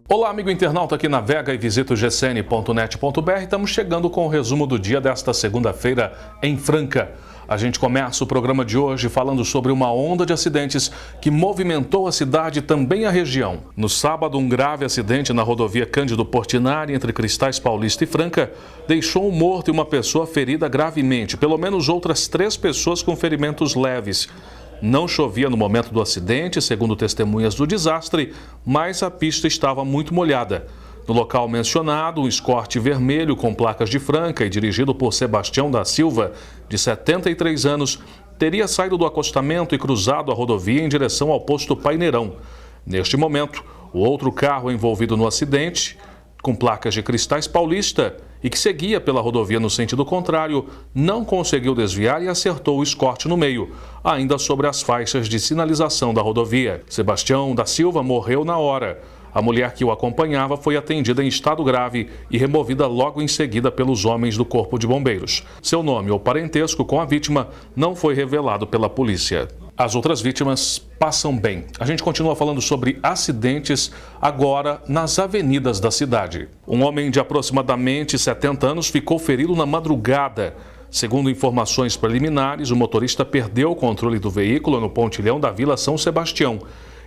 Olá, amigo internauta que navega e visita o gcn.net.br. Estamos chegando com o resumo do dia desta segunda-feira em Franca. A gente começa o programa de hoje falando sobre uma onda de acidentes que movimentou a cidade e também a região. No sábado, um grave acidente na rodovia Cândido Portinari, entre Cristais Paulista e Franca, deixou um morto e uma pessoa ferida gravemente, pelo menos outras 3 pessoas com ferimentos leves. Não chovia no momento do acidente, segundo testemunhas do desastre, mas a pista estava muito molhada. No local mencionado, um Escort vermelho com placas de Franca e dirigido por Sebastião da Silva, de 73 anos, teria saído do acostamento e cruzado a rodovia em direção ao posto Paineirão. Neste momento, o outro carro envolvido no acidente, com placas de Cristais Paulista e que seguia pela rodovia no sentido contrário, não conseguiu desviar e acertou o Escort no meio, ainda sobre as faixas de sinalização da rodovia. Sebastião da Silva morreu na hora. A mulher que o acompanhava foi atendida em estado grave e removida logo em seguida pelos homens do Corpo de Bombeiros. Seu nome ou parentesco com a vítima não foi revelado pela polícia. As outras vítimas passam bem. A gente continua falando sobre acidentes agora nas avenidas da cidade. Um homem de aproximadamente 70 anos ficou ferido na madrugada. Segundo informações preliminares, o motorista perdeu o controle do veículo no pontilhão da Vila São Sebastião.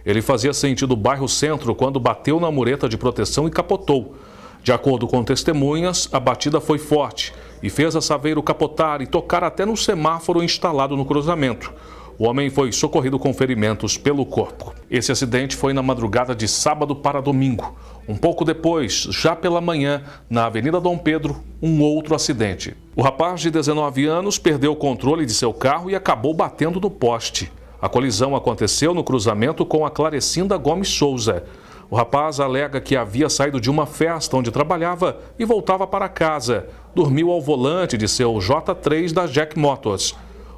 Ele fazia sentido bairro Centro quando bateu na mureta de proteção e capotou. De acordo com testemunhas, a batida foi forte e fez a Saveiro capotar e tocar até no semáforo instalado no cruzamento. O homem foi socorrido com ferimentos pelo corpo. Esse acidente foi na madrugada de sábado para domingo. Um pouco depois, já pela manhã, na Avenida Dom Pedro, um outro acidente. O rapaz de 19 anos perdeu o controle de seu carro e acabou batendo no poste. A colisão aconteceu no cruzamento com a Clarecinda Gomes Souza. O rapaz alega que havia saído de uma festa onde trabalhava e voltava para casa. Dormiu ao volante de seu J3 da Jack Motors.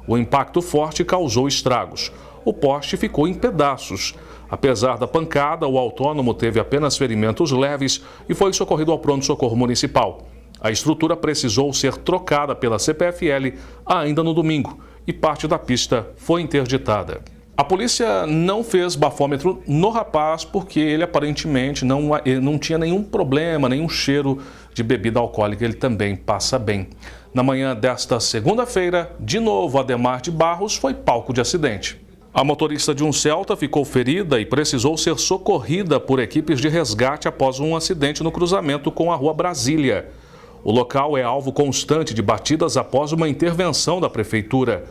O impacto forte causou estragos. O poste ficou em pedaços. Apesar da pancada, o autônomo teve apenas ferimentos leves e foi socorrido ao pronto-socorro municipal. A estrutura precisou ser trocada pela CPFL ainda no domingo e parte da pista foi interditada. A polícia não fez bafômetro no rapaz porque ele aparentemente não tinha nenhum problema, nenhum cheiro de bebida alcoólica, ele também passa bem. Na manhã desta segunda-feira, de novo, Ademar de Barros foi palco de acidente. A motorista de um Celta ficou ferida e precisou ser socorrida por equipes de resgate após um acidente no cruzamento com a Rua Brasília. O local é alvo constante de batidas após uma intervenção da prefeitura.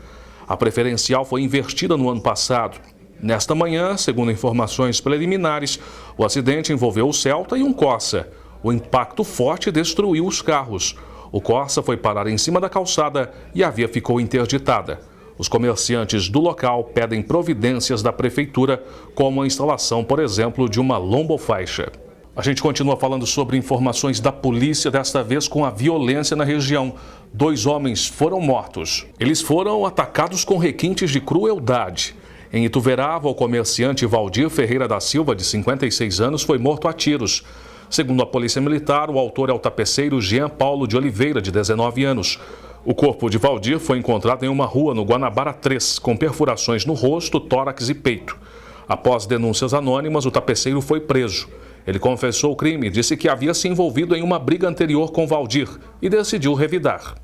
A preferencial foi invertida no ano passado. Nesta manhã, segundo informações preliminares, o acidente envolveu o Celta e um Corsa. O impacto forte destruiu os carros. O Corsa foi parar em cima da calçada e a via ficou interditada. Os comerciantes do local pedem providências da prefeitura, como a instalação, por exemplo, de uma lombofaixa. A gente continua falando sobre informações da polícia, desta vez com a violência na região. 2 homens foram mortos. Eles foram atacados com requintes de crueldade. Em Ituverava, o comerciante Valdir Ferreira da Silva, de 56 anos, foi morto a tiros. Segundo a Polícia Militar, o autor é o tapeceiro Jean Paulo de Oliveira, de 19 anos. O corpo de Valdir foi encontrado em uma rua no Guanabara 3, com perfurações no rosto, tórax e peito. Após denúncias anônimas, o tapeceiro foi preso. Ele confessou o crime e disse que havia se envolvido em uma briga anterior com Valdir e decidiu revidar.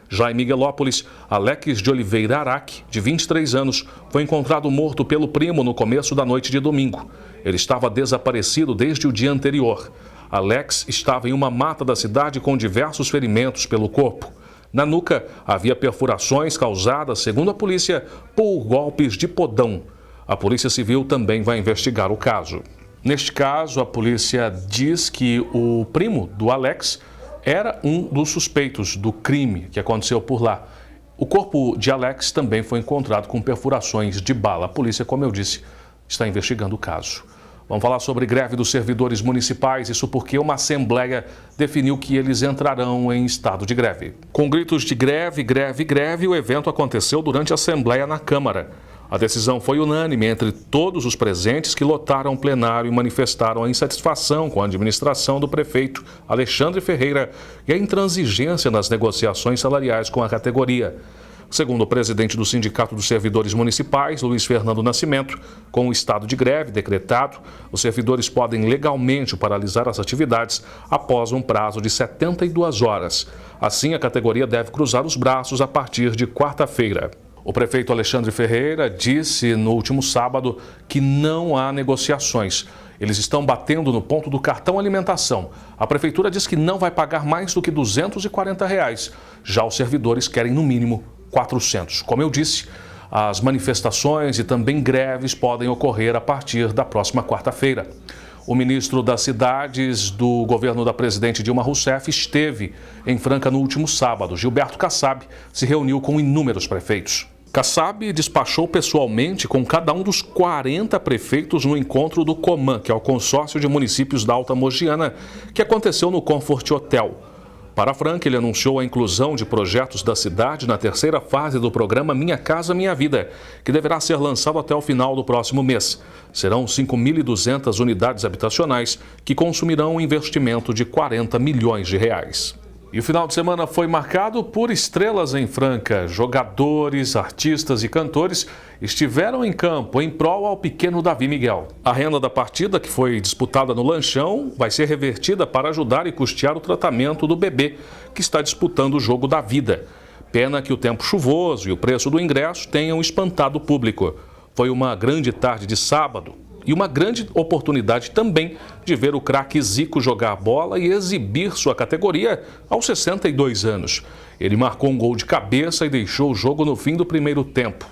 Já em Miguelópolis, Alex de Oliveira Araque, de 23 anos, foi encontrado morto pelo primo no começo da noite de domingo. Ele estava desaparecido desde o dia anterior. Alex estava em uma mata da cidade com diversos ferimentos pelo corpo. Na nuca, havia perfurações causadas, segundo a polícia, por golpes de podão. A Polícia Civil também vai investigar o caso. Neste caso, a polícia diz que o primo do Alex era um dos suspeitos do crime que aconteceu por lá. O corpo de Alex também foi encontrado com perfurações de bala. A polícia, como eu disse, está investigando o caso. Vamos falar sobre greve dos servidores municipais, isso porque uma assembleia definiu que eles entrarão em estado de greve. Com gritos de greve, greve, greve, o evento aconteceu durante a assembleia na Câmara. A decisão foi unânime entre todos os presentes que lotaram o plenário e manifestaram a insatisfação com a administração do prefeito Alexandre Ferreira e a intransigência nas negociações salariais com a categoria. Segundo o presidente do Sindicato dos Servidores Municipais, Luiz Fernando Nascimento, com o estado de greve decretado, os servidores podem legalmente paralisar as atividades após um prazo de 72 horas. Assim, a categoria deve cruzar os braços a partir de quarta-feira. O prefeito Alexandre Ferreira disse no último sábado que não há negociações. Eles estão batendo no ponto do cartão alimentação. A prefeitura diz que não vai pagar mais do que R$ 240. Já os servidores querem, no mínimo, 400. Como eu disse, as manifestações e também greves podem ocorrer a partir da próxima quarta-feira. O ministro das Cidades do governo da presidente Dilma Rousseff esteve em Franca no último sábado. Gilberto Kassab se reuniu com inúmeros prefeitos. Kassab despachou pessoalmente com cada um dos 40 prefeitos no encontro do COMAN, que é o Consórcio de Municípios da Alta Mogiana, que aconteceu no Comfort Hotel. Para Franca, ele anunciou a inclusão de projetos da cidade na terceira fase do programa Minha Casa Minha Vida, que deverá ser lançado até o final do próximo mês. Serão 5.200 unidades habitacionais que consumirão um investimento de R$ 40 milhões. E o final de semana foi marcado por estrelas em Franca. Jogadores, artistas e cantores estiveram em campo em prol ao pequeno Davi Miguel. A renda da partida, que foi disputada no Lanchão, vai ser revertida para ajudar e custear o tratamento do bebê, que está disputando o jogo da vida. Pena que o tempo chuvoso e o preço do ingresso tenham espantado o público. Foi uma grande tarde de sábado. E uma grande oportunidade também de ver o craque Zico jogar bola e exibir sua categoria aos 62 anos. Ele marcou um gol de cabeça e deixou o jogo no fim do primeiro tempo.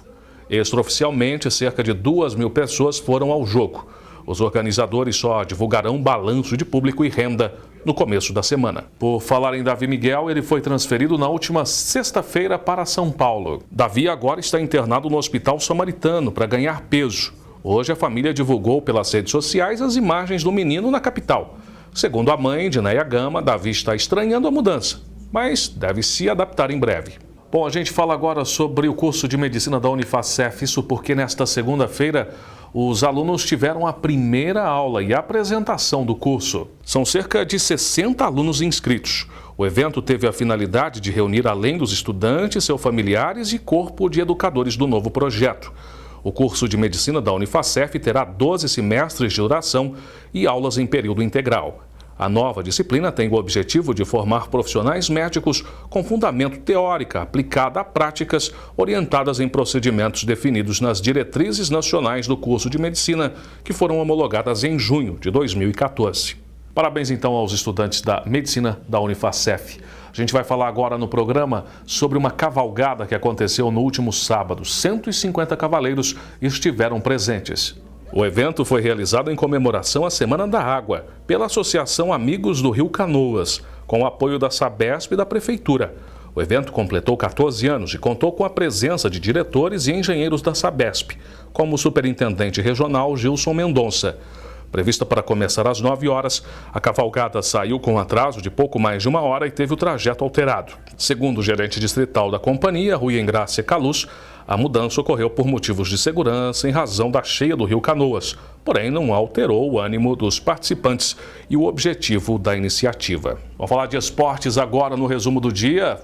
Extraoficialmente, cerca de 2.000 pessoas foram ao jogo. Os organizadores só divulgarão balanço de público e renda no começo da semana. Por falar em Davi Miguel, ele foi transferido na última sexta-feira para São Paulo. Davi agora está internado no Hospital Samaritano para ganhar peso. Hoje a família divulgou pelas redes sociais as imagens do menino na capital. Segundo a mãe, Dinéia Gama, Davi está estranhando a mudança, mas deve se adaptar em breve. Bom, a gente fala agora sobre o curso de medicina da Unifacef, isso porque nesta segunda-feira os alunos tiveram a primeira aula e apresentação do curso. São cerca de 60 alunos inscritos. O evento teve a finalidade de reunir, além dos estudantes, seus familiares e corpo de educadores do novo projeto. O curso de medicina da Unifacef terá 12 semestres de duração e aulas em período integral. A nova disciplina tem o objetivo de formar profissionais médicos com fundamento teórico aplicado a práticas orientadas em procedimentos definidos nas diretrizes nacionais do curso de medicina, que foram homologadas em junho de 2014. Parabéns então aos estudantes da medicina da Unifacef. A gente vai falar agora no programa sobre uma cavalgada que aconteceu no último sábado. 150 cavaleiros estiveram presentes. O evento foi realizado em comemoração à Semana da Água, pela Associação Amigos do Rio Canoas, com o apoio da Sabesp e da Prefeitura. O evento completou 14 anos e contou com a presença de diretores e engenheiros da Sabesp, como o superintendente regional Gilson Mendonça. Prevista para começar às 9 horas, a cavalgada saiu com atraso de pouco mais de 1 hora e teve o trajeto alterado. Segundo o gerente distrital da companhia, Rui Engrácia Calus, a mudança ocorreu por motivos de segurança em razão da cheia do Rio Canoas, porém não alterou o ânimo dos participantes e o objetivo da iniciativa. Vamos falar de esportes agora no resumo do dia.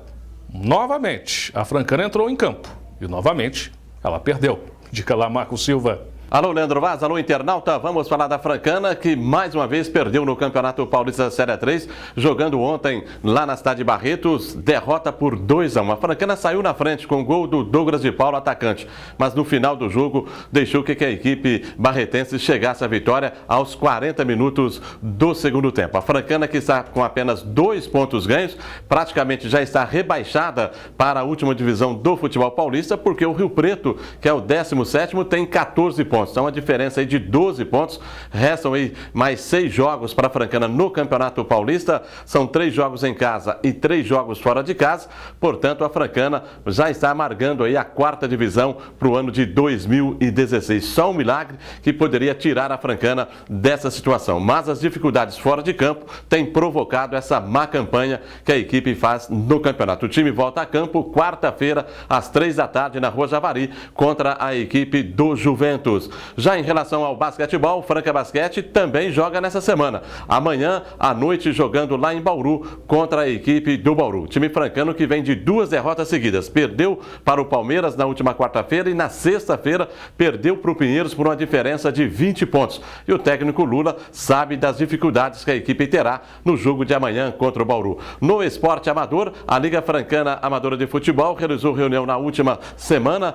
Novamente, a francana entrou em campo e novamente ela perdeu. Dica lá, Marco Silva. Alô, Leandro Vaz, alô, internauta, vamos falar da francana que mais uma vez perdeu no Campeonato Paulista Série 3, jogando ontem lá na cidade de Barretos, derrota por 2-1. A francana saiu na frente com o gol do Douglas de Paulo, atacante, mas no final do jogo deixou que a equipe barretense chegasse à vitória aos 40 minutos do segundo tempo. A francana, que está com apenas 2 pontos ganhos, praticamente já está rebaixada para a última divisão do futebol paulista, porque o Rio Preto, que é o 17º, tem 14 pontos. Então, uma diferença aí de 12 pontos. Restam aí mais 6 jogos para a francana no Campeonato Paulista. São 3 jogos em casa e 3 jogos fora de casa. Portanto, a francana já está amargando aí a 4ª divisão para o ano de 2016. Só um milagre que poderia tirar a francana dessa situação. Mas as dificuldades fora de campo têm provocado essa má campanha que a equipe faz no campeonato. O time volta a campo quarta-feira às 3 da tarde na Rua Javari contra a equipe do Juventus. jogos. Já em relação ao basquetebol, o Franca Basquete também joga nessa semana. Amanhã à noite jogando lá em Bauru contra a equipe do Bauru. Time francano que vem de 2 derrotas seguidas. Perdeu para o Palmeiras na última quarta-feira e na sexta-feira perdeu para o Pinheiros por uma diferença de 20 pontos. E o técnico Lula sabe das dificuldades que a equipe terá no jogo de amanhã contra o Bauru. No esporte amador, a Liga Francana Amadora de Futebol realizou reunião na última semana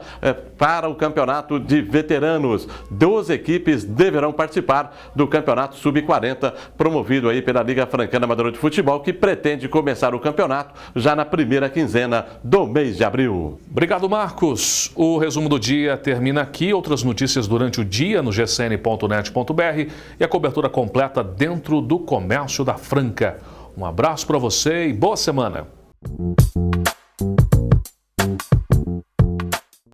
para o campeonato de veteranos. 12 equipes deverão participar do campeonato sub-40, promovido aí pela Liga Francana Amadora de Futebol, que pretende começar o campeonato já na primeira quinzena do mês de abril. Obrigado, Marcos. O resumo do dia termina aqui. Outras notícias durante o dia no gcn.net.br e a cobertura completa dentro do Comércio da Franca. Um abraço para você e boa semana.